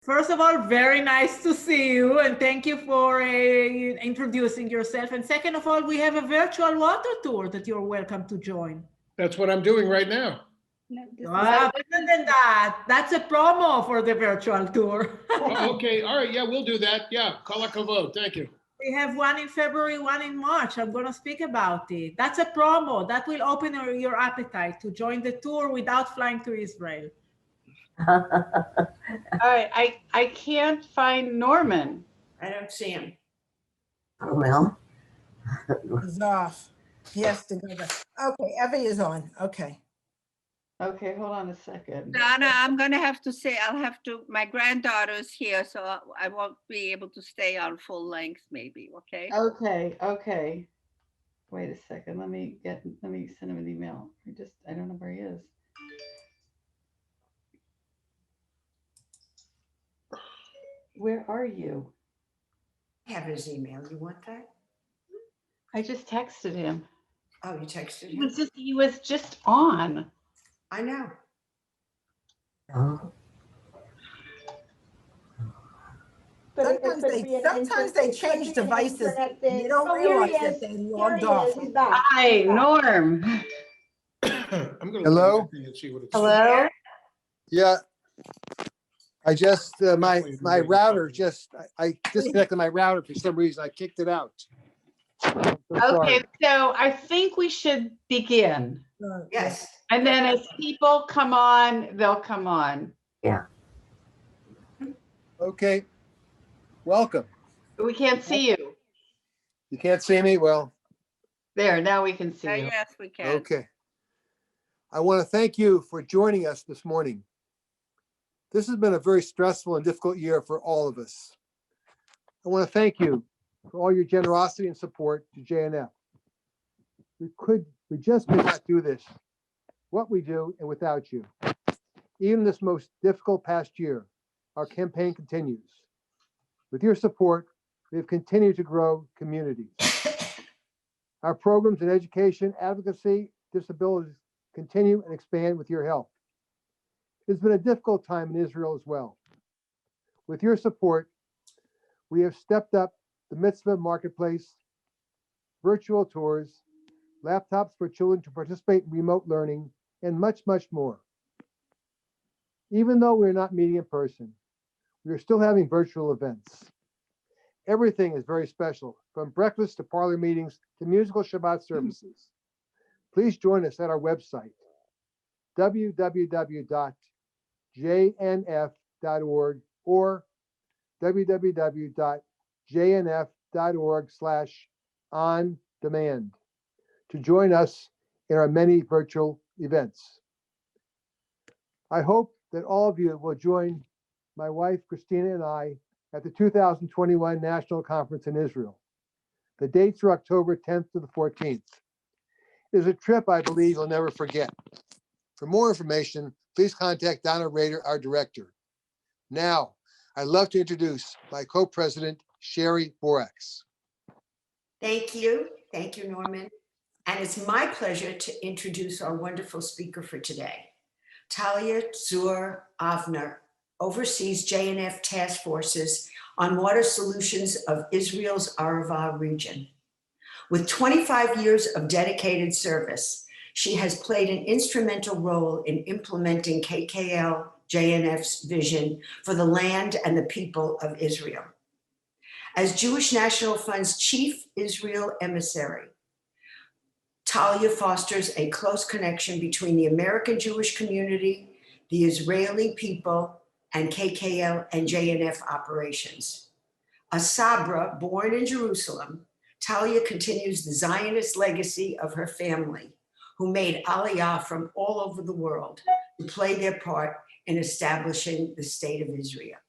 First of all, very nice to see you, and thank you for introducing yourself. And second of all, we have a virtual water tour that you're welcome to join. That's what I'm doing right now. Other than that, that's a promo for the virtual tour. Okay, all right, yeah, we'll do that. Yeah, kol hakavod, thank you. We have one in February, one in March. I'm going to speak about it. That's a promo. That will open your appetite to join the tour without flying to Israel. All right, I can't find Norman. I don't see him. Oh, well. He's off. He has to go back. Okay, Evie is on. Okay. Okay, hold on a second. Donna, I'm gonna have to say, my granddaughter's here, so I won't be able to stay on full length maybe, okay? Okay. Wait a second, let me send him an email. I don't know where he is. Where are you? I have his email. You want that? I just texted him. Oh, you texted him? He was just on. I know. Oh. Sometimes they change devices. You don't realize that they logged off. Hi, Norm. I'm gonna Hello? look at that thing and see what it says. Hello? Yeah. I just, my router I disconnected my router for some reason. I kicked it out. I'm so sorry. Okay, so I think we should begin. Yes. And then as people come on, they'll come on. Okay. Welcome. We can't see you. You can't see me? Well, There, now we can see you. Yes, we can. okay. I want to thank you for joining us this morning. This has been a very stressful and difficult year for all of us. I want to thank you for all your generosity and support to JNF. We just could not do this, what we do, and without you. Even this most difficult past year, our campaign continues. With your support, we have continued to grow communities. Our programs in education, advocacy, disabilities continue and expand with your help. It's been a difficult time in Israel as well. With your support, we have stepped up the mitzvah marketplace, virtual tours, laptops for children to participate in remote learning, and much, much more. Even though we're not meeting in person, we are still having virtual events. Everything is very special, from breakfast to parlor meetings to musical Shabbat services. Please join us at our website, www.jnf.org or www.jnf.org/on-demand to join us in our many virtual events. I hope that all of you will join my wife, Christina, and I at the 2021 National Conference in Israel. The dates are October 10th to the 14th. It is a trip I believe you'll never forget. For more information, please contact Donna Rader, our director. Now, I'd love to introduce my co-president, Sherry Borax. Thank you. Thank you, Norman. And it's my pleasure to introduce our wonderful speaker for today. Talia Tzour Avner oversees JNF task forces on water solutions of Israel's Arava region. With 25 years of dedicated service, she has played an instrumental role in implementing KKL-JNF's vision for the land and the people of Israel. As Jewish National Fund's Chief Israel Emissary, Talia fosters a close connection between the American Jewish community, the Israeli people, and KKL and JNF operations. A Sabra born in Jerusalem, Talia continues the Zionist legacy of her family, who made Aliyah from all over the world to play their part in establishing the state of Israel.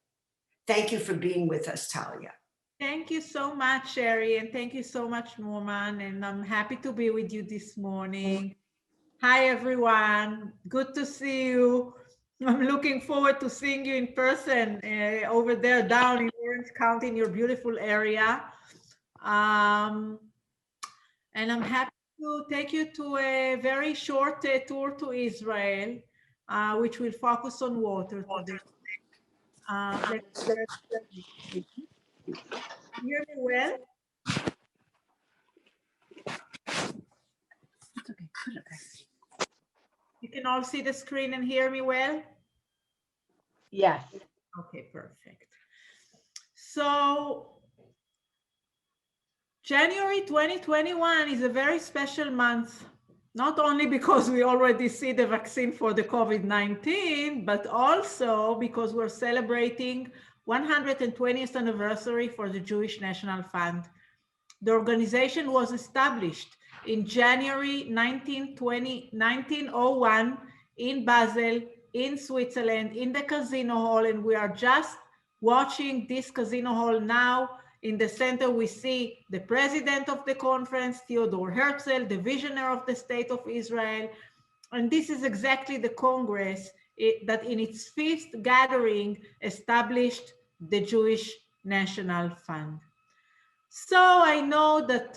Thank you for being with us, Talia. Thank you so much, Sherry, and thank you so much, Norman, and I'm happy to be with you this morning. Hi, everyone. Good to see you. I'm looking forward to seeing you in person over there down in Orange County in your beautiful area. And I'm happy to take you to a very short tour to Israel, which will focus on water today. Hear me well? You can all see the screen and hear me well? Yes. Okay, perfect. So January 2021 is a very special month, not only because we already see the vaccine for the COVID-19, but also because we're celebrating 120th anniversary for the Jewish National Fund. The organization was established in January 1901 in Basel, in Switzerland, in the Casino Hall, and we are just watching this Casino Hall now. In the center, we see the president of the conference, Theodor Herzl, the visionary of the State of Israel. And this is exactly the Congress that in its fifth gathering established the Jewish National Fund. So I know that,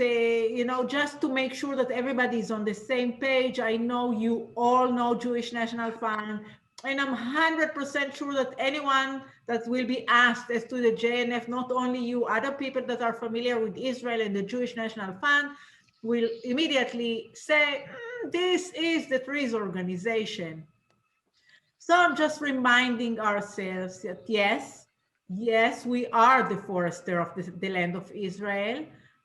just to make sure that everybody is on the same page, I know you all know Jewish National Fund, and I'm 100% sure that anyone that will be asked as to the JNF, not only you, other people that are familiar with Israel and the Jewish National Fund, will immediately say, this is the trees organization. So I'm just reminding ourselves that yes, we are the forester of the land of Israel,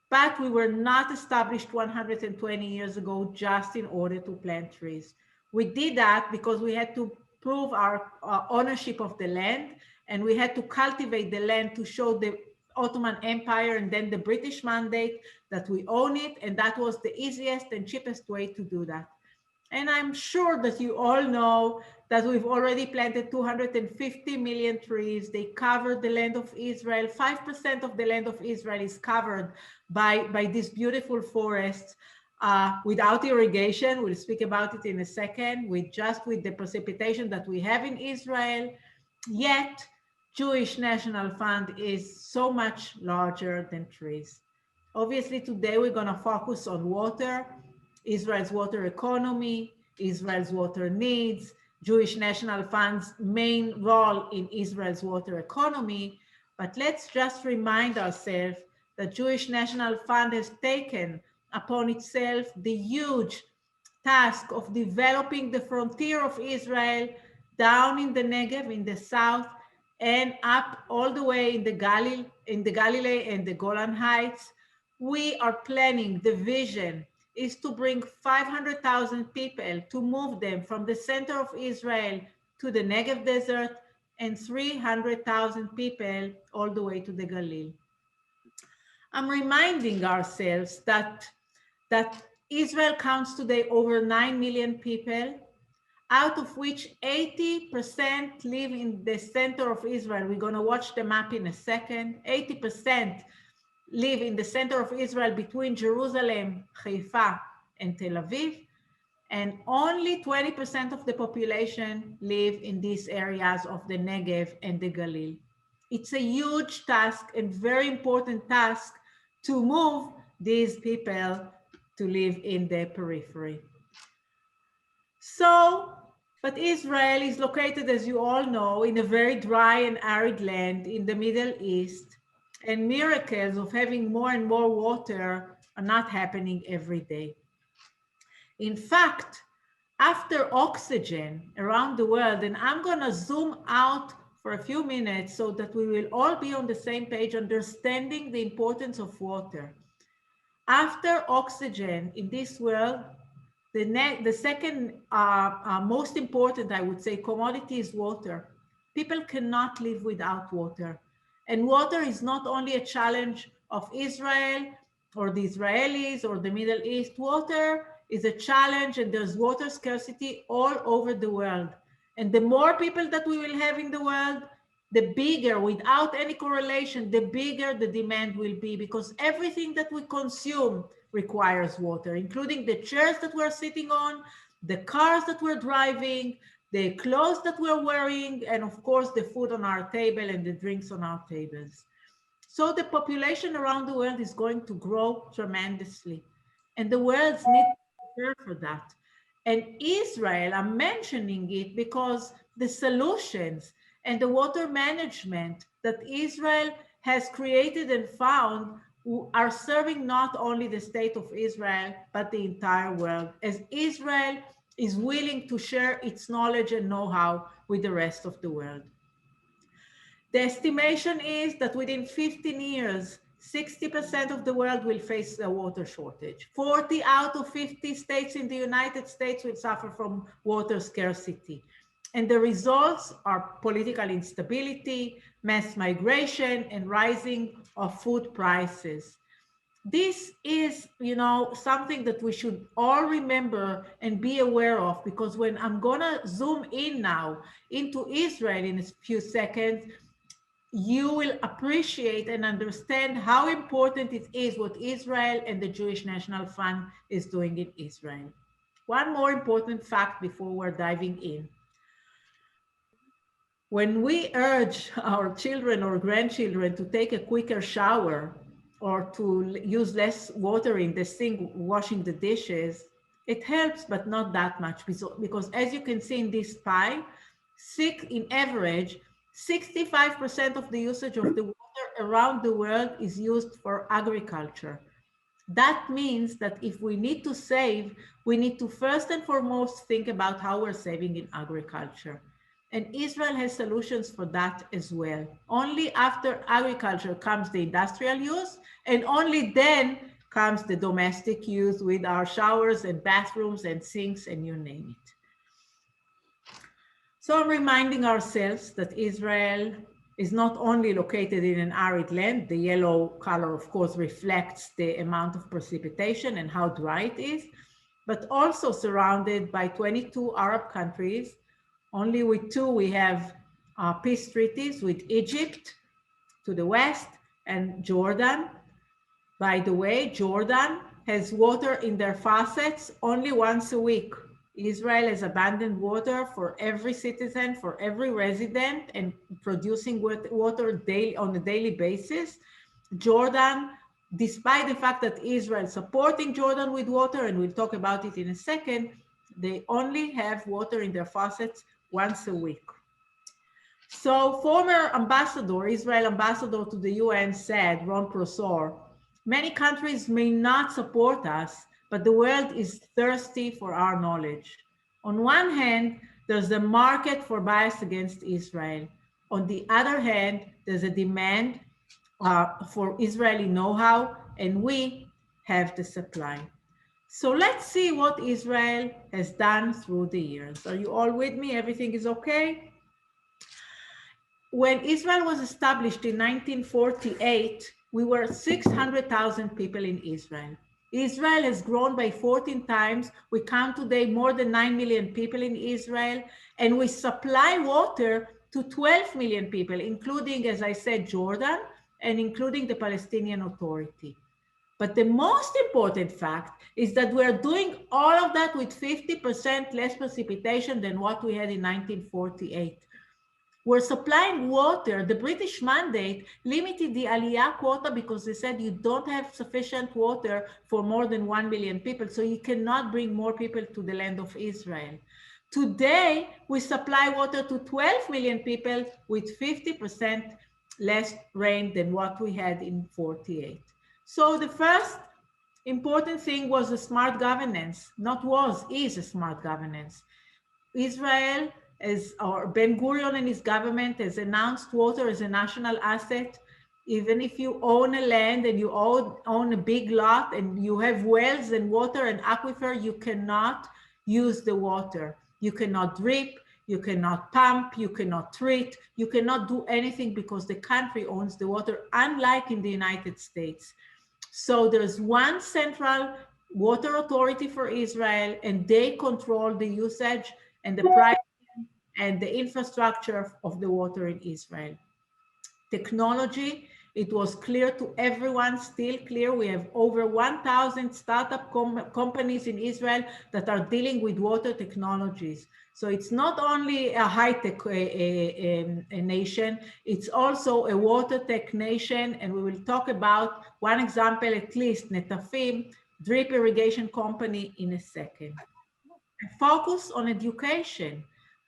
but we were not established 120 years ago just in order to plant trees. We did that because we had to prove our ownership of the land, and we had to cultivate the land to show the Ottoman Empire and then the British mandate that we own it, and that was the easiest and cheapest way to do that. And I'm sure that you all know that we've already planted 250 million trees. They cover the land of Israel. 5% of the land of Israel is covered by these beautiful forests without irrigation. We'll speak about it in a second, with the precipitation that we have in Israel. Yet, Jewish National Fund is so much larger than trees. Obviously, today we're going to focus on water, Israel's water economy, Israel's water needs, Jewish National Fund's main role in Israel's water economy. But let's just remind ourselves that Jewish National Fund has taken upon itself the huge task of developing the frontier of Israel down in the Negev, in the south, and up all the way in the Galilee and the Golan Heights. We are planning, the vision is to bring 500,000 people, to move them from the center of Israel to the Negev desert, and 300,000 people all the way to the Galil. I'm reminding ourselves that Israel counts today over 9 million people, out of which 80% live in the center of Israel. We're going to watch the map in a second. 80% live in the center of Israel between Jerusalem, Haifa, and Tel Aviv. And only 20% of the population live in these areas of the Negev and the Galil. It's a huge task and very important task to move these people to live in the periphery. So, but Israel is located, as you all know, in a very dry and arid land in the Middle East, and miracles of having more and more water are not happening every day. In fact, after oxygen around the world, and I'm going to zoom out for a few minutes so that we will all be on the same page, understanding the importance of water. After oxygen in this world, the second most important, I would say, commodity is water. People cannot live without water. And water is not only a challenge of Israel or the Israelis or the Middle East. Water is a challenge, and there's water scarcity all over the world. And the more people that we will have in the world, the bigger, without any correlation, the bigger the demand will be, because everything that we consume requires water, including the chairs that we're sitting on, the cars that we're driving, the clothes that we're wearing, and of course, the food on our table and the drinks on our tables. So the population around the world is going to grow tremendously, and the world needs to prepare for that. And Israel, I'm mentioning it because the solutions and the water management that Israel has created and found are serving not only the state of Israel, but the entire world, as Israel is willing to share its knowledge and know-how with the rest of the world. The estimation is that within 15 years, 60% of the world will face a water shortage. 40 out of 50 states in the United States will suffer from water scarcity. And the results are political instability, mass migration, and rising of food prices. This is, something that we should all remember and be aware of, because when I'm gonna zoom in now into Israel in a few seconds, you will appreciate and understand how important it is what Israel and the Jewish National Fund is doing in Israel. One more important fact before we're diving in. When we urge our children or grandchildren to take a quicker shower or to use less water in the sink washing the dishes, it helps, but not that much, because as you can see in this pie, in average, 65% of the usage of the water around the world is used for agriculture. That means that if we need to save, we need to first and foremost think about how we're saving in agriculture. And Israel has solutions for that as well. Only after agriculture comes the industrial use, and only then comes the domestic use with our showers and bathrooms and sinks and you name it. So I'm reminding ourselves that Israel is not only located in an arid land. The yellow color, of course, reflects the amount of precipitation and how dry it is, but also surrounded by 22 Arab countries. Only with 2 we have peace treaties, with Egypt to the west and Jordan. By the way, Jordan has water in their faucets only once a week. Israel has abundant water for every citizen, for every resident, and producing water daily, on a daily basis. Jordan, despite the fact that Israel is supporting Jordan with water, and we'll talk about it in a second, they only have water in their faucets once a week. So former ambassador, Israel ambassador to the UN said, Ron Prosor, many countries may not support us, but the world is thirsty for our knowledge. On one hand, there's a market for bias against Israel. On the other hand, there's a demand for Israeli know-how, and we have the supply. So let's see what Israel has done through the years. Are you all with me? Everything is okay? When Israel was established in 1948, we were 600,000 people in Israel. Israel has grown by 14 times. We count today more than 9 million people in Israel, and we supply water to 12 million people, including, as I said, Jordan, and including the Palestinian Authority. But the most important fact is that we're doing all of that with 50% less precipitation than what we had in 1948. We're supplying water. The British mandate limited the Aliyah quota because they said you don't have sufficient water for more than 1 million people, so you cannot bring more people to the land of Israel. Today, we supply water to 12 million people with 50% less rain than what we had in 48. So the first important thing was the smart governance, is a smart governance. Israel, or Ben-Gurion and his government has announced water as a national asset. Even if you own a land and you own a big lot and you have wells and water and aquifer, you cannot use the water. You cannot drip, you cannot pump, you cannot treat, you cannot do anything because the country owns the water, unlike in the United States. So there's one central water authority for Israel, and they control the usage and the price and the infrastructure of the water in Israel. Technology, it was clear to everyone, still clear. We have over 1,000 startup companies in Israel that are dealing with water technologies. So it's not only a high-tech nation, it's also a water tech nation. And we will talk about one example, at least, Netafim, drip irrigation company, in a second. A focus on education,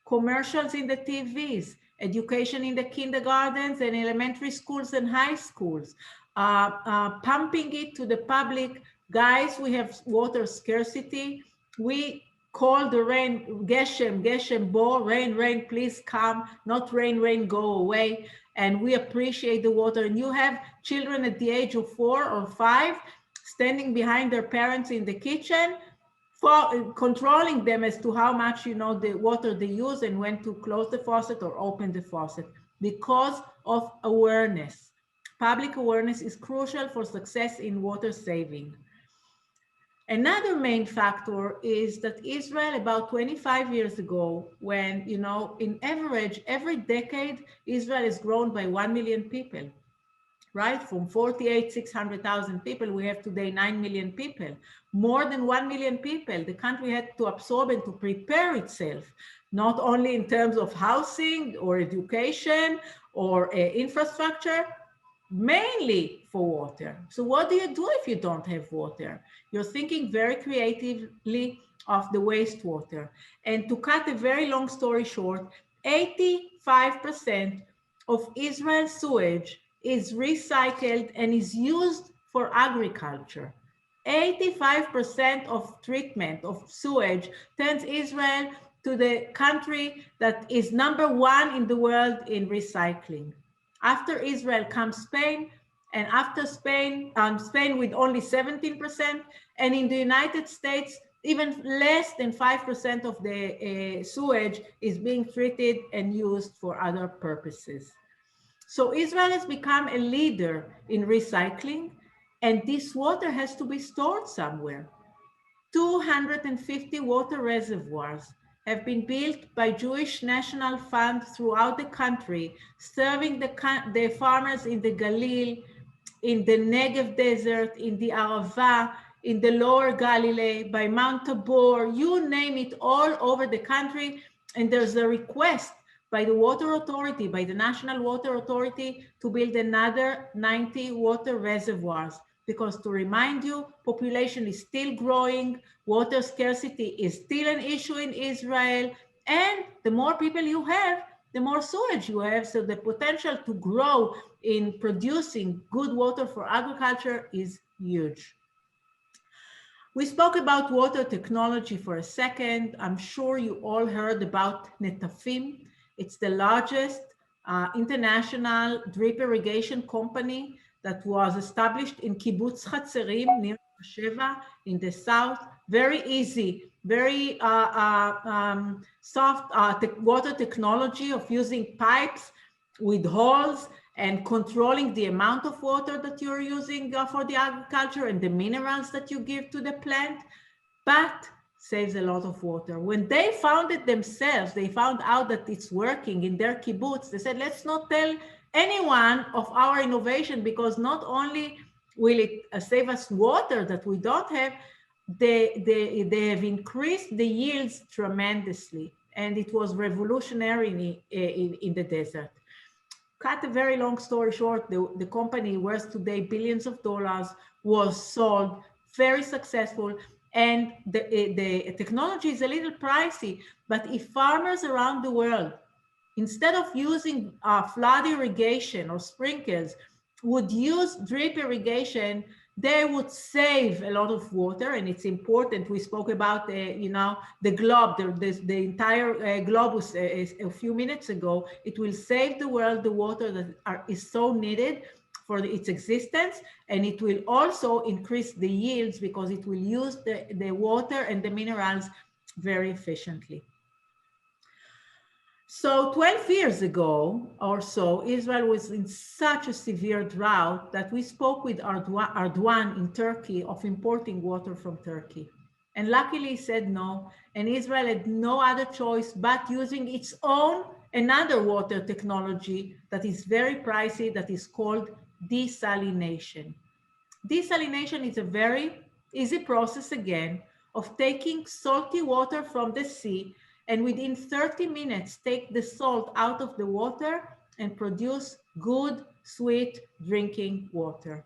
commercials in the TVs, education in the kindergartens and elementary schools and high schools, pumping it to the public. Guys, we have water scarcity. We call the rain, Geshem, Geshem, Bo, rain, rain, please come, not rain, rain, go away. And we appreciate the water. And you have children at the age of 4 or 5 standing behind their parents in the kitchen, controlling them as to how much, the water they use and when to close the faucet or open the faucet, because of awareness. Public awareness is crucial for success in water saving. Another main factor is that Israel, about 25 years ago, when, in average, every decade, Israel has grown by 1 million people, right? From 600,000 people, we have today 9 million people. More than 1 million people. The country had to absorb and to prepare itself, not only in terms of housing or education or infrastructure, mainly for water. So what do you do if you don't have water? You're thinking very creatively of the wastewater. And to cut a very long story short, 85% of Israel's sewage is recycled and is used for agriculture. 85% of treatment of sewage turns Israel to the country that is #1 in the world in recycling. After Israel comes Spain, and after Spain, Spain with only 17%, and in the United States, even less than 5% of the sewage is being treated and used for other purposes. So Israel has become a leader in recycling, and this water has to be stored somewhere. 250 water reservoirs have been built by Jewish National Fund throughout the country, serving the farmers in the Galil, in the Negev Desert, in the Arava, in the Lower Galilee, by Mount Tabor, you name it, all over the country. And there's a request by the Water Authority, by the National Water Authority, to build another 90 water reservoirs. Because to remind you, population is still growing, water scarcity is still an issue in Israel, and the more people you have, the more sewage you have, so the potential to grow in producing good water for agriculture is huge. We spoke about water technology for a second. I'm sure you all heard about Netafim. It's the largest international drip irrigation company that was established in Kibbutz Hatzerim near Bercheva in the south. Very easy, very soft water technology of using pipes with holes and controlling the amount of water that you're using for the agriculture and the minerals that you give to the plant, but saves a lot of water. When they found it themselves, they found out that it's working in their kibbutz. They said, let's not tell anyone of our innovation, because not only will it save us water that we don't have, they have increased the yields tremendously. And it was revolutionary in the desert. Cut a very long story short, the company worth today billions of dollars, was sold, very successful. And the technology is a little pricey, but if farmers around the world, instead of using flood irrigation or sprinkles, would use drip irrigation, they would save a lot of water. And it's important. We spoke about the globe, the entire globus a few minutes ago. It will save the world the water that is so needed for its existence, and it will also increase the yields because it will use the water and the minerals very efficiently. So 12 years ago or so, Israel was in such a severe drought that we spoke with Erdogan in Turkey of importing water from Turkey. And luckily he said no, and Israel had no other choice but using its own another water technology that is very pricey, that is called desalination. Desalination is a very easy process, again, of taking salty water from the sea and within 30 minutes take the salt out of the water and produce good, sweet drinking water.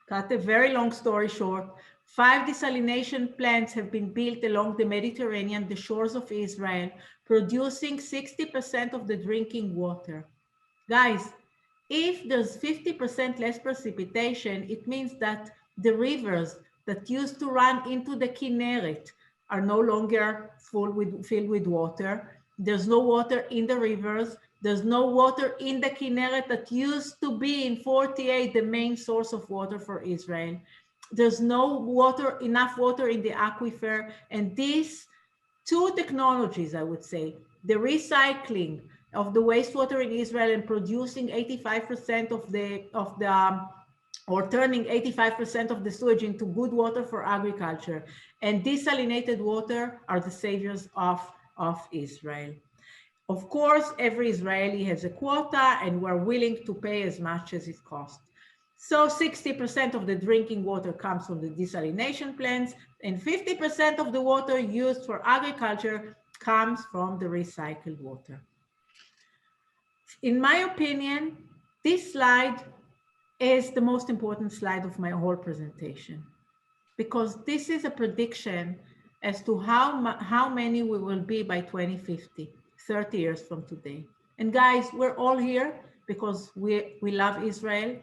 Cut a very long story short, 5 desalination plants have been built along the Mediterranean, the shores of Israel, producing 60% of the drinking water. Guys, if there's 50% less precipitation, it means that the rivers that used to run into the Kinneret are no longer filled with water. There's no water in the rivers. There's no water in the Kinneret that used to be in 48 the main source of water for Israel. There's no water, enough water in the aquifer. And these two technologies, I would say, the recycling of the wastewater in Israel and producing 85% or turning 85% of the sewage into good water for agriculture, and desalinated water are the saviors of Israel. Of course, every Israeli has a quota and we're willing to pay as much as it costs. So 60% of the drinking water comes from the desalination plants, and 50% of the water used for agriculture comes from the recycled water. In my opinion, this slide is the most important slide of my whole presentation, because this is a prediction as to how many we will be by 2050, 30 years from today. And guys, we're all here because we love Israel.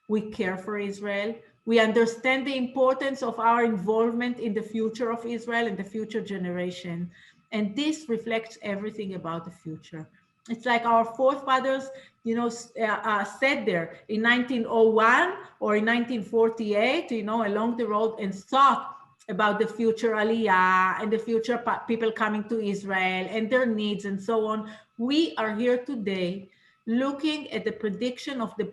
We care for Israel. We understand the importance of our involvement in the future of Israel and the future generation. And this reflects everything about the future. It's like our forefathers, sat there in 1901 or in 1948, along the road and thought about the future Aliyah and the future people coming to Israel and their needs and so on. We are here today looking at the prediction of the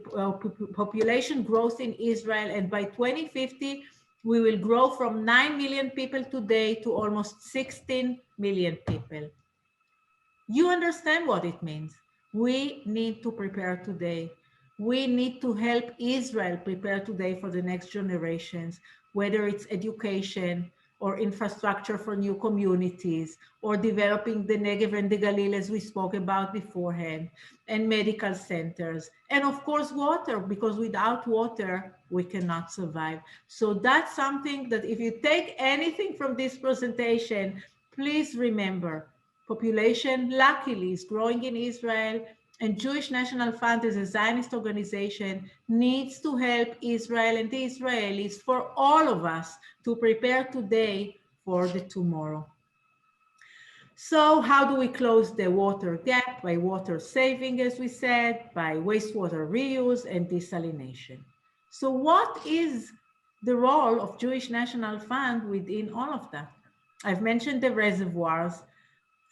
population growth in Israel. And by 2050, we will grow from 9 million people today to almost 16 million people. You understand what it means. We need to prepare today. We need to help Israel prepare today for the next generations, whether it's education or infrastructure for new communities, or developing the Negev and the Galil, as we spoke about beforehand, and medical centers, and of course water, because without water, we cannot survive. So that's something that if you take anything from this presentation, please remember, population luckily is growing in Israel, and Jewish National Fund as a Zionist organization needs to help Israel and the Israelis, for all of us, to prepare today for the tomorrow. So how do we close the water gap? By water saving, as we said, by wastewater reuse and desalination. So what is the role of Jewish National Fund within all of that? I've mentioned the reservoirs,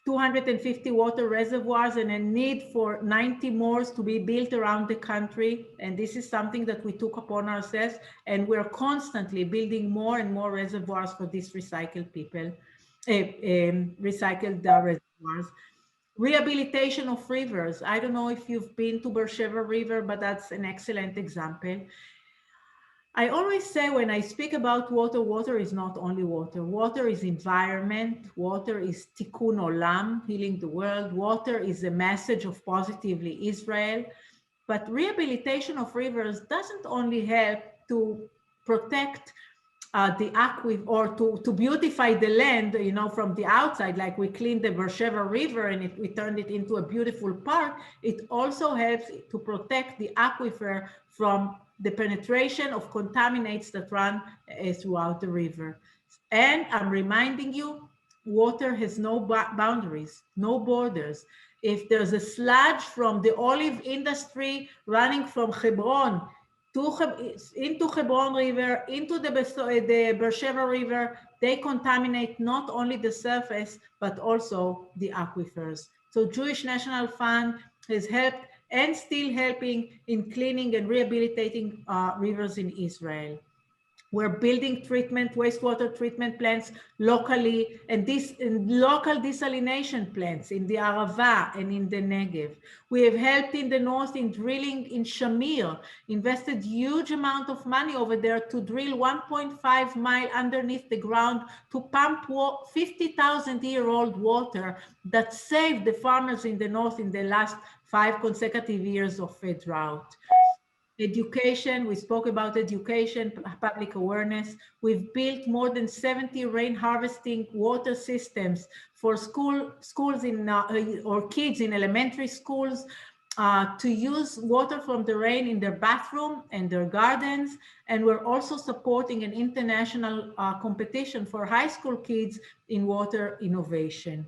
250 water reservoirs, and a need for 90 more to be built around the country. And this is something that we took upon ourselves, and we're constantly building more and more reservoirs for these recycled people, recycled reservoirs. Rehabilitation of rivers. I don't know if you've been to Bercheva River, but that's an excellent example. I always say when I speak about water, water is not only water. Water is environment. Water is tikkun olam, healing the world. Water is a message of positively Israel. But rehabilitation of rivers doesn't only help to protect the aquifer, or to beautify the land, from the outside, like we cleaned the Bercheva River and we turned it into a beautiful park. It also helps to protect the aquifer from the penetration of contaminants that run throughout the river. And I'm reminding you, water has no boundaries, no borders. If there's a sludge from the olive industry running from Hebron into Hebron River, into the Bercheva River, they contaminate not only the surface, but also the aquifers. So Jewish National Fund has helped and still helping in cleaning and rehabilitating rivers in Israel. We're building wastewater treatment plants locally, and local desalination plants in the Arava and in the Negev. We have helped in the north in drilling in Shamir, invested huge amount of money over there to drill 1.5 mile underneath the ground to pump 50,000-year-old water that saved the farmers in the north in the last 5 consecutive years of a drought. Education, we spoke about education, public awareness. We've built more than 70 rain harvesting water systems for schools in or kids in elementary schools to use water from the rain in their bathroom and their gardens. And we're also supporting an international competition for high school kids in water innovation.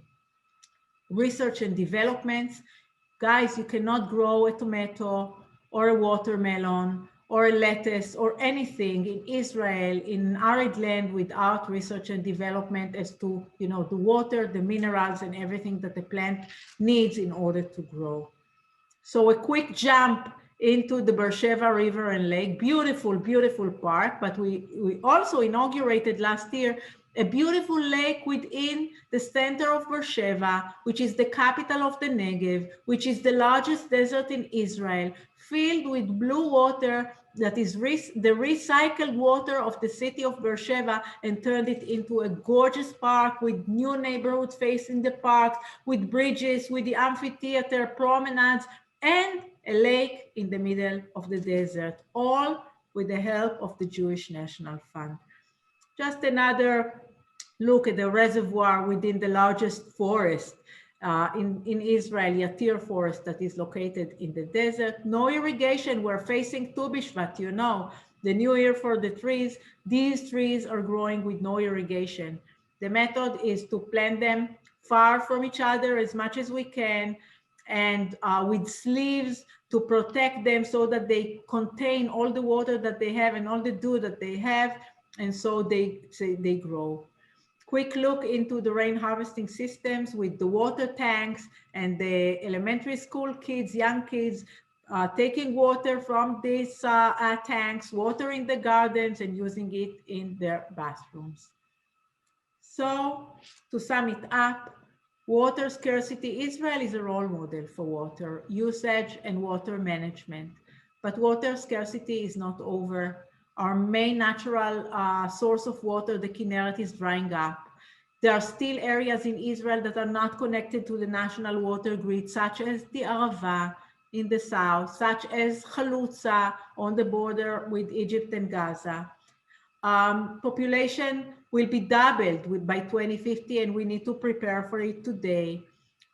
Research and developments. Guys, you cannot grow a tomato or a watermelon or a lettuce or anything in Israel, in arid land, without research and development as to, you know, the water, the minerals, and everything that the plant needs in order to grow. So a quick jump into the Bercheva River and Lake, beautiful, beautiful park, but we also inaugurated last year a beautiful lake within the center of Bercheva, which is the capital of the Negev, which is the largest desert in Israel, filled with blue water that is the recycled water of the city of Bercheva, and turned it into a gorgeous park with new neighborhoods facing the park, with bridges, with the amphitheater, promenades, and a lake in the middle of the desert, all with the help of the Jewish National Fund. Just another look at the reservoir within the largest forest in Israel, Yatir Forest, that is located in the desert. No irrigation, we're facing Tu B'Shvat, you know, the new year for the trees. These trees are growing with no irrigation. The method is to plant them far from each other as much as we can, and with sleeves to protect them so that they contain all the water that they have and all the dew that they have, and so they grow. Quick look into the rain harvesting systems with the water tanks and the elementary school kids, young kids, taking water from these tanks, watering the gardens and using it in their bathrooms. So to sum it up, water scarcity, Israel is a role model for water usage and water management, but water scarcity is not over. Our main natural source of water, the Kinneret, is drying up. There are still areas in Israel that are not connected to the national water grid, such as the Arava in the south, such as Chalutza on the border with Egypt and Gaza. Population will be doubled by 2050, and we need to prepare for it today.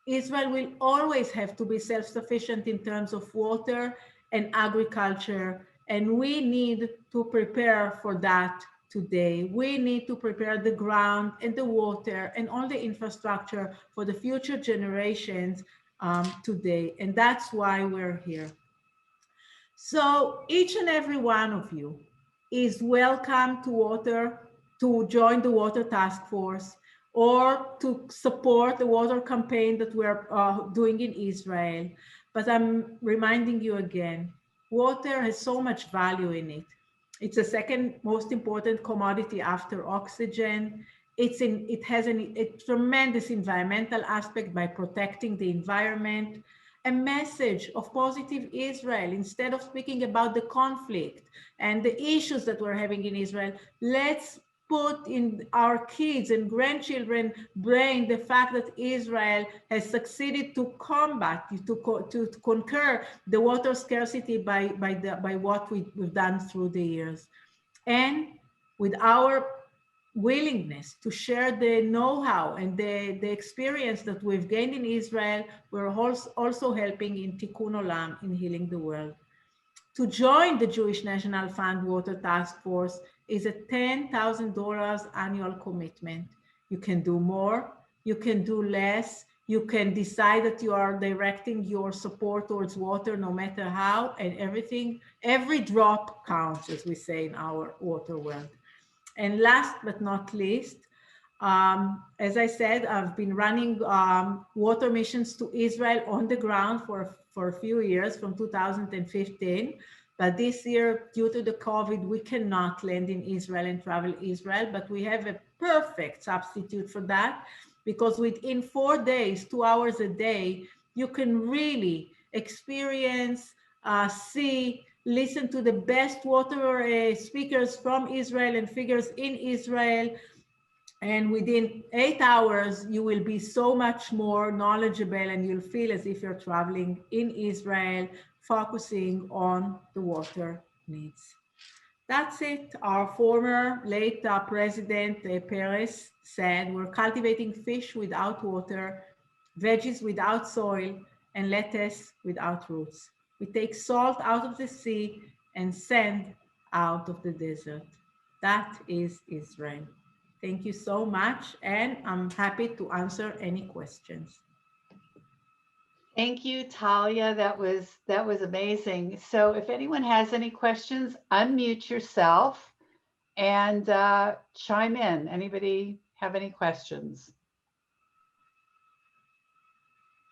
Israel will always have to be self-sufficient in terms of water and agriculture, and we need to prepare for that today. We need to prepare the ground and the water and all the infrastructure for the future generations today, and that's why we're here. So each and every one of you is welcome to join the Water Task Force or to support the water campaign that we're doing in Israel. But I'm reminding you again, water has so much value in it. It's the second most important commodity after oxygen. It has a tremendous environmental aspect by protecting the environment. A message of positive Israel, instead of speaking about the conflict and the issues that we're having in Israel, let's put in our kids and grandchildren brain the fact that Israel has succeeded to combat, to conquer the water scarcity by what we've done through the years. And with our willingness to share the know-how and the experience that we've gained in Israel, we're also helping in Tikkun Olam, in healing the world. To join the Jewish National Fund Water Task Force is a $10,000 annual commitment. You can do more, you can do less, you can decide that you are directing your support towards water no matter how, and every drop counts, as we say in our water world. And last but not least, as I said, I've been running water missions to Israel on the ground for a few years, from 2015. But this year, due to the COVID, we cannot land in Israel and travel Israel, but we have a perfect substitute for that, because within 4 days, 2 hours a day, you can really experience, see, listen to the best water speakers from Israel and figures in Israel. And within 8 hours, you will be so much more knowledgeable, and you'll feel as if you're traveling in Israel focusing on the water needs. That's it. Our former late President Perez said, we're cultivating fish without water, veggies without soil, and lettuce without roots. We take salt out of the sea and sand out of the desert. That is Israel. Thank you so much, and I'm happy to answer any questions. Thank you, Talia. That was amazing. So if anyone has any questions, unmute yourself and chime in. Anybody have any questions?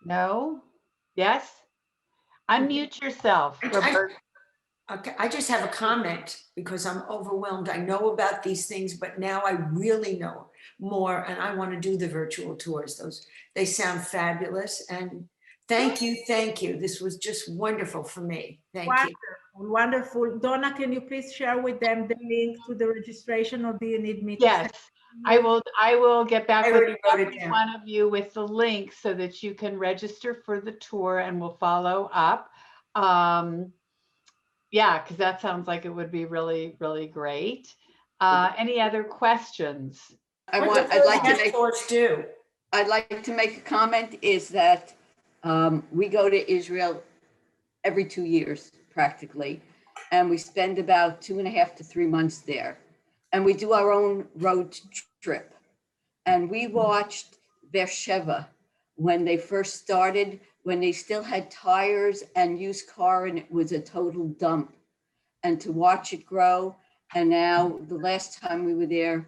No? Yes? Unmute yourself, Roberta. Okay, I just have a comment because I'm overwhelmed. I know about these things, but now I really know more, and I want to do the virtual tours. They sound fabulous, and thank you, thank you. This was just wonderful for me. Thank you. Wonderful. Donna, can you please share with them the link to the registration, or do you need me to? Yes, I will get back I with already wrote it every down. one of you with the link so that you can register for the tour, and we'll follow up. Yeah, because that sounds like it would be really, really great. Any other questions? I'd like to make a comment is that we go to Israel every 2 years practically, and we spend about 2.5 to 3 months there, and we do our own road trip. And we watched Bercheva when they first started, when they still had tires and used car, and it was a total dump. And to watch it grow, and now the last time we were there,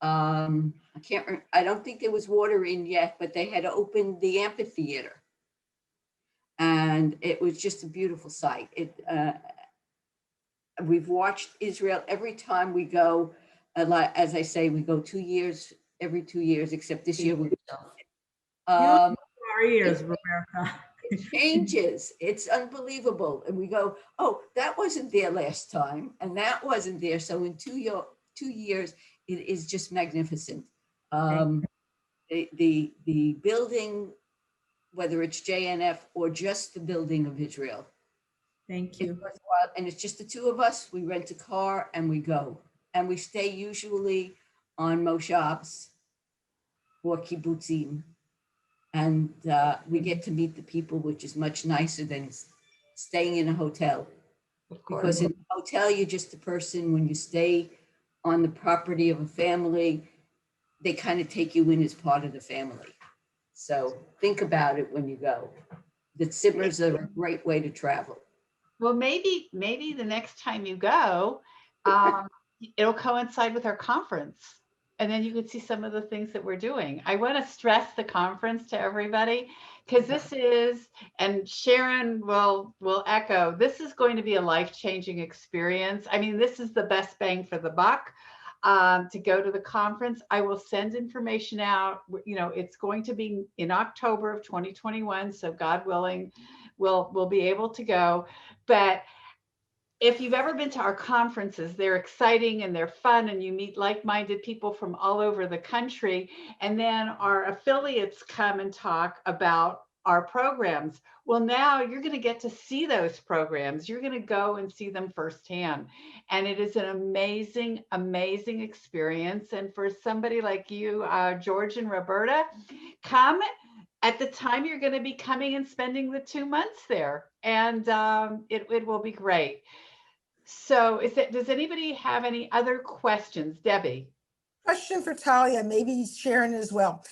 I don't think there was water in yet, but they had opened the amphitheater, and it was just a beautiful sight. We've watched Israel every time we go. As I say, we go 2 years, every 2 years, except this year we Our ears, Roberta. it changes. It's unbelievable. And we go, oh, that wasn't there last time, and that wasn't there. So in 2 years, it is just magnificent. The building, whether it's JNF or just the building of Israel. Thank you. And it's just the two of us. We rent a car and we go. And we stay usually on moshavs or kibbutzim. And we get to meet the people, which is much nicer than staying in a hotel. Because in a hotel, you're just a person. When you stay on the property of a family, they kind of take you in as part of the family. So think about it when you go. The Zimmers are a great way to travel. Well, maybe the next time you go, it'll coincide with our conference, and then you could see some of the things that we're doing. I want to stress the conference to everybody, because this is, and Sharon will echo, this is going to be a life-changing experience. I mean, this is the best bang for the buck. To go to the conference. I will send information out. You know, it's going to be in October of 2021. So God willing, we'll be able to go. But if you've ever been to our conferences, they're exciting and they're fun, and you meet like-minded people from all over the country. And then our affiliates come and talk about our programs. Well, now you're going to get to see those programs. You're going to go and see them firsthand. And it is an amazing, amazing experience. And for somebody like you, George and Roberta, come at the time you're going to be coming and spending the 2 months there. And it will be great. So does anybody have any other questions? Debbie? Question for Talia, maybe Sharon as well.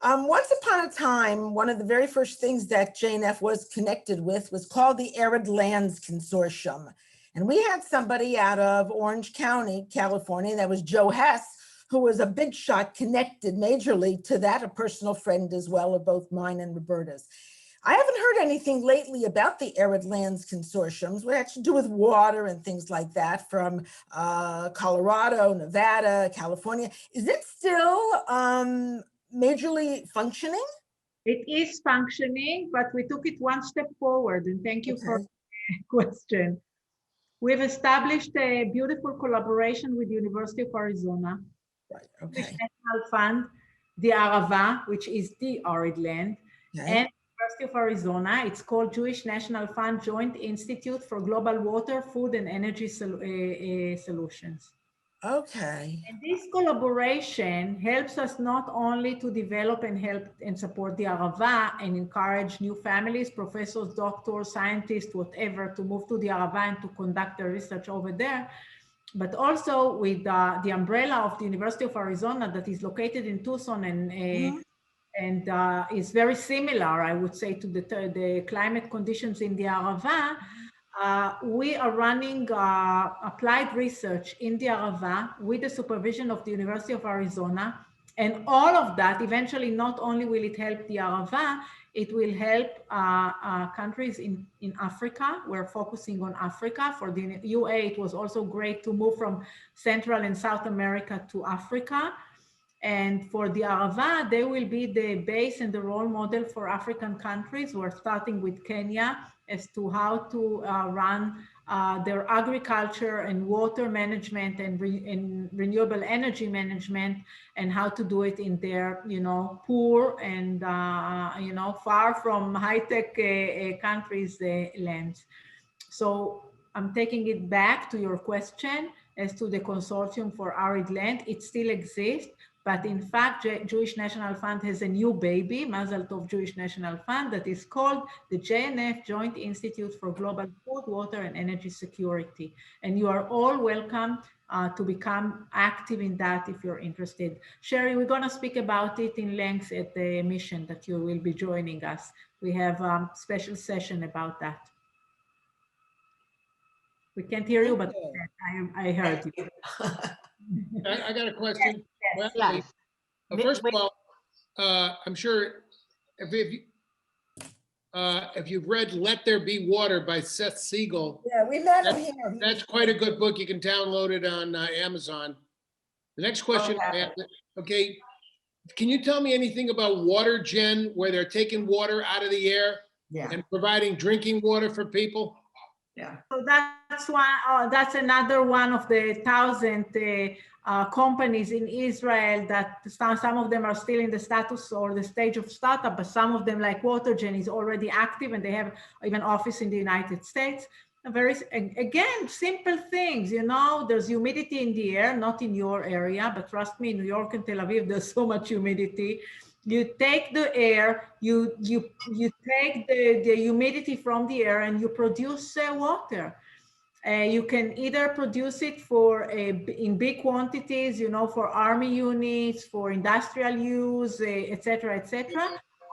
Once upon a time, one of the very first things that JNF was connected with was called the Arid Lands Consortium. And we had somebody out of Orange County, California, that was Joe Hess, who was a big shot connected majorly to that, a personal friend as well of both mine and Roberta's. I haven't heard anything lately about the Arid Lands Consortiums, which had to do with water and things like that, from Colorado, Nevada, California. Is it still majorly functioning? It is functioning, but we took it one step forward, and thank you for the question. We've established a beautiful collaboration with the University of Arizona. Right, okay. National Fund, the Arava, which is the Arid land, and University of Arizona. It's called Jewish National Fund Joint Institute for Global Water, Food, and Energy Solutions. Okay. And this collaboration helps us not only to develop and help and support the Arava and encourage new families, professors, doctors, scientists, whatever, to move to the Arava and to conduct their research over there, but also with the umbrella of the University of Arizona that is located in Tucson and is very similar, I would say, to the climate conditions in the Arava. We are running applied research in the Arava with the supervision of the University of Arizona. And all of that, eventually, not only will it help the Arava, it will help countries in Africa. We're focusing on Africa. For the UA, it was also great to move from Central and South America to Africa. And for the Arava, they will be the base and the role model for African countries. We're starting with Kenya as to how to run their agriculture and water management and renewable energy management, and how to do it in their, poor and, far from high-tech countries' lands. So I'm taking it back to your question as to the Consortium for Arid Land. It still exists. But in fact, Jewish National Fund has a new baby, Mazel Tov Jewish National Fund, that is called the JNF Joint Institute for Global Food, Water, and Energy Security. And you are all welcome to become active in that if you're interested. Sherry, we're going to speak about it in length at the mission that you will be joining us. We have a special session about that. We can't hear you, but I heard you. I got a question. Well, Yes. first of all, I'm sure if you've read "Let There Be Water" by Seth Siegel, Yeah, we met him here. that's quite a good book. You can download it on Amazon. The next question I have, okay, can you tell me anything about water gen, where they're taking water out of the air and providing drinking water for people? Yeah. So that's why that's another one of the 1,000 companies in Israel that some of them are still in the status or the stage of startup, but some of them, like WaterGen, is already active, and they have even office in the United States. Again, simple things, there's humidity in the air, not in your area, but trust me, in New York and Tel Aviv, there's so much humidity. You take the air, you take the humidity from the air, and you produce water. You can either produce it in big quantities, for army units, for industrial use, et cetera,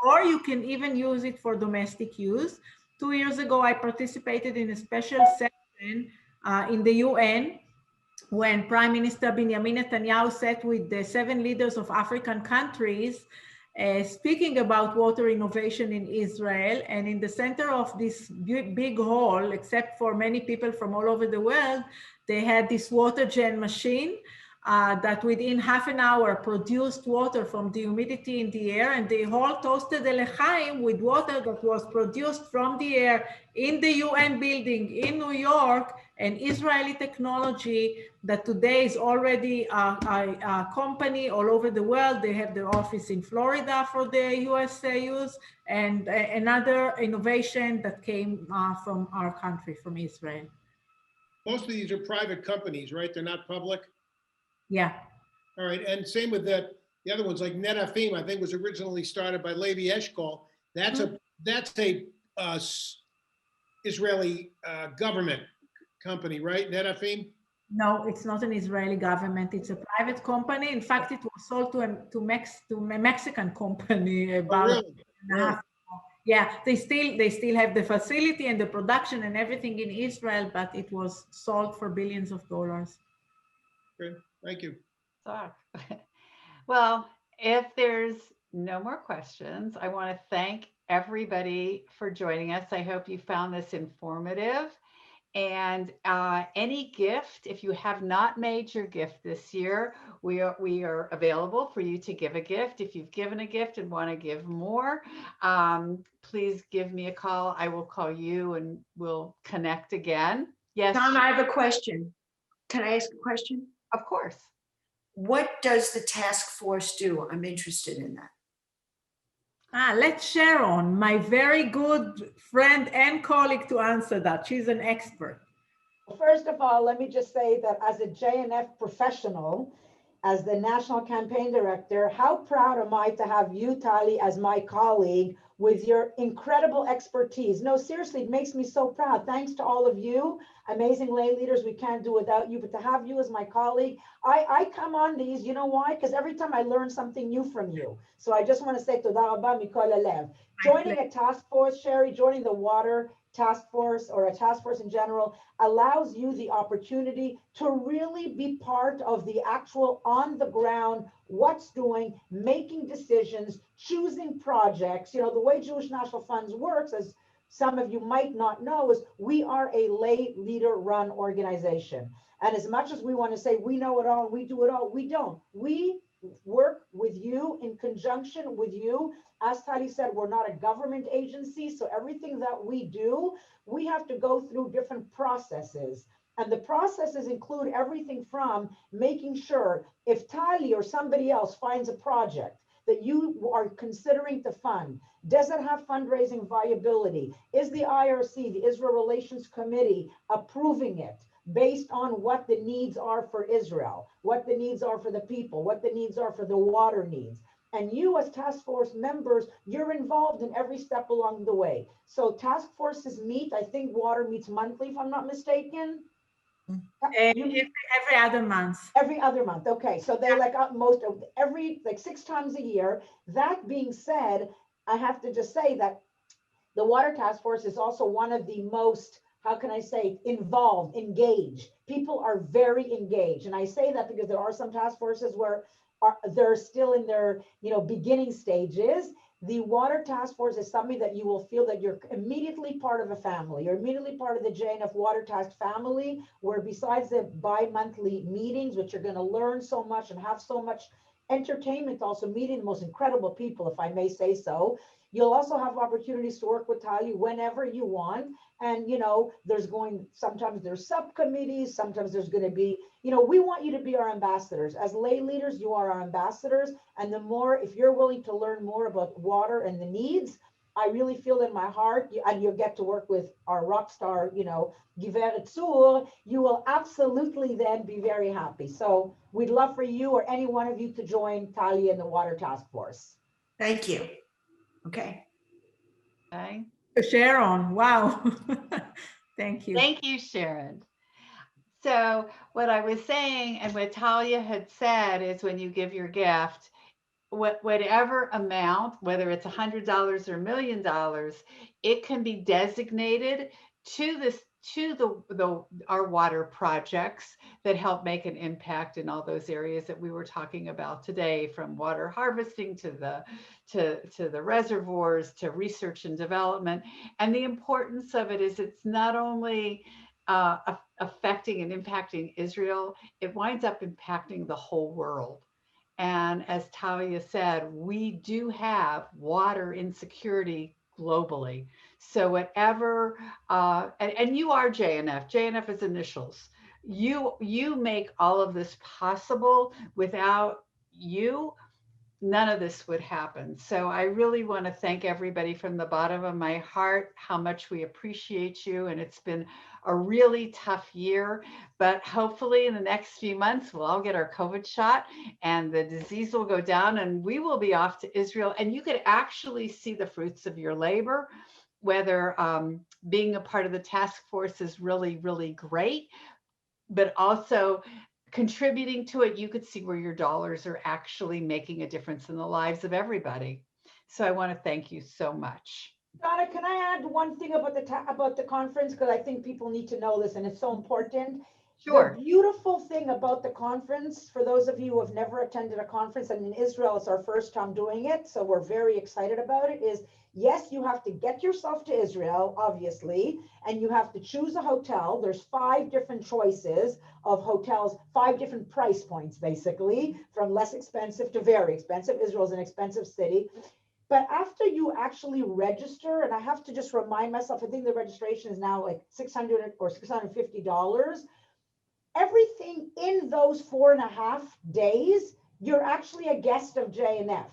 or you can even use it for domestic use. 2 years ago, I participated in a special session in the UN when Prime Minister Benjamin Netanyahu sat with the 7 leaders of African countries speaking about water innovation in Israel. And in the center of this big hall, except for many people from all over the world, they had this water gen machine that within half an hour produced water from the humidity in the air, and they all toasted a l'chaim with water that was produced from the air in the UN building in New York, and Israeli technology that today is already a company all over the world. They have their office in Florida for the US use, and another innovation that came from our country, from Israel. Most of these are private companies, right? They're not public? Yeah. All right, and same with the other ones, like Netafim, I think was originally started by Levi Eshkol. That's a Israeli government company, right? Netafim? No, it's not an Israeli government. It's a private company. In fact, it was sold to a Mexican company about Really? Yeah, they still have the facility and the production and everything in Israel, but it was sold for billions of dollars. Good, thank you. Well, if there's no more questions, I want to thank everybody for joining us. I hope you found this informative. And any gift, if you have not made your gift this year, we are available for you to give a gift. If you've given a gift and want to give more, please give me a call. I will call you and we'll connect again. Yes. Tom, I have a question. Can I ask a question? Of course. What does the task force do? I'm interested in that. Let Sharon, my very good friend and colleague, to answer that. She's an expert. First of all, let me just say that as a JNF professional, as the National Campaign Director, how proud am I to have you, Tali, as my colleague with your incredible expertise. No, seriously, it makes me so proud. Thanks to all of you, amazing lay leaders. We can't do without you, but to have you as my colleague, I come on these, you know why? Because every time I learn something new from you. So I just want to say toda rabba mikol halev. Joining a task force, Sherry, joining the water task force or a task force in general allows you the opportunity to really be part of the actual on the ground, what's doing, making decisions, choosing projects. You know, the way Jewish National Funds works, as some of you might not know, is we are a lay leader run organization. And as much as we want to say we know it all, we do it all, we don't. We work with you in conjunction with you. As Tali said, we're not a government agency, so everything that we do, we have to go through different processes. And the processes include everything from making sure if Tali or somebody else finds a project that you are considering to fund, does it have fundraising viability? Is the IRC, the Israel Relations Committee, approving it based on what the needs are for Israel, what the needs are for the people, what the needs are for the water needs? And you as task force members, you're involved in every step along the way. So task forces meet, I think water meets monthly, if I'm not mistaken. Every other month. Every other month. Okay. So they like most of every, like 6 times a year. That being said, I have to just say that the water task force is also one of the most, how can I say, involved, engaged. People are very engaged. And I say that because there are some task forces where they're still in their, beginning stages. The water task force is something that you will feel that you're immediately part of a family. You're immediately part of the JNF water task family, where besides the bi-monthly meetings, which you're going to learn so much and have so much entertainment, also meeting the most incredible people, if I may say so. You'll also have opportunities to work with Tali whenever you want. And, sometimes there's subcommittees, sometimes there's going to be, we want you to be our ambassadors. As lay leaders, you are our ambassadors. And the more, if you're willing to learn more about water and the needs, I really feel in my heart, and you'll get to work with our rock star, Giveret Tzour, you will absolutely then be very happy. So we'd love for you or any one of you to join Tali in the water task force. Thank you. Okay. Okay. Sharon, wow. Thank you. Thank you, Sharon. So what I was saying and what Talia had said is when you give your gift, whatever amount, whether it's $100 or $1 million, it can be designated to our water projects that help make an impact in all those areas that we were talking about today, from water harvesting to the reservoirs, to research and development. And the importance of it is it's not only affecting and impacting Israel, it winds up impacting the whole world. And as Talia said, we do have water insecurity globally. So whatever, and you are JNF. JNF is initials. You make all of this possible. Without you, none of this would happen. So I really want to thank everybody from the bottom of my heart, how much we appreciate you. And it's been a really tough year, but hopefully in the next few months, we'll all get our COVID shot and the disease will go down and we will be off to Israel. And you could actually see the fruits of your labor, whether being a part of the task force is really, really great, but also contributing to it, you could see where your dollars are actually making a difference in the lives of everybody. So I want to thank you so much. Donna, can I add one thing about the conference? Because I think people need to know this and it's so important. Sure. The beautiful thing about the conference, for those of you who have never attended a conference, and in Israel, it's our first time doing it, so we're very excited about it, is yes, you have to get yourself to Israel, obviously, and you have to choose a hotel. There's 5 different choices of hotels, 5 different price points, basically, from less expensive to very expensive. Israel is an expensive city. But after you actually register, and I have to just remind myself, I think the registration is now like $600 or $650. Everything in those 4.5 days, you're actually a guest of JNF.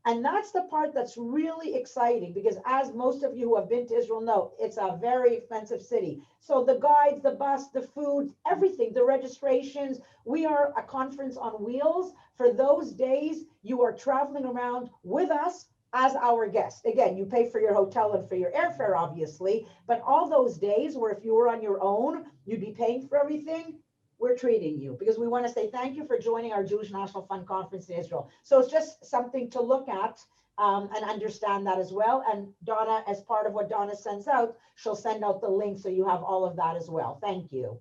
And that's the part that's really exciting, because as most of you who have been to Israel know, it's a very expensive city. So the guides, the bus, the food, everything, the registrations, we are a conference on wheels. For those days, you are traveling around with us as our guest. Again, you pay for your hotel and for your airfare, obviously, but all those days where if you were on your own, you'd be paying for everything, we're treating you, because we want to say thank you for joining our Jewish National Fund Conference in Israel. So it's just something to look at and understand that as well. And Donna, as part of what Donna sends out, she'll send out the link so you have all of that as well. Thank you.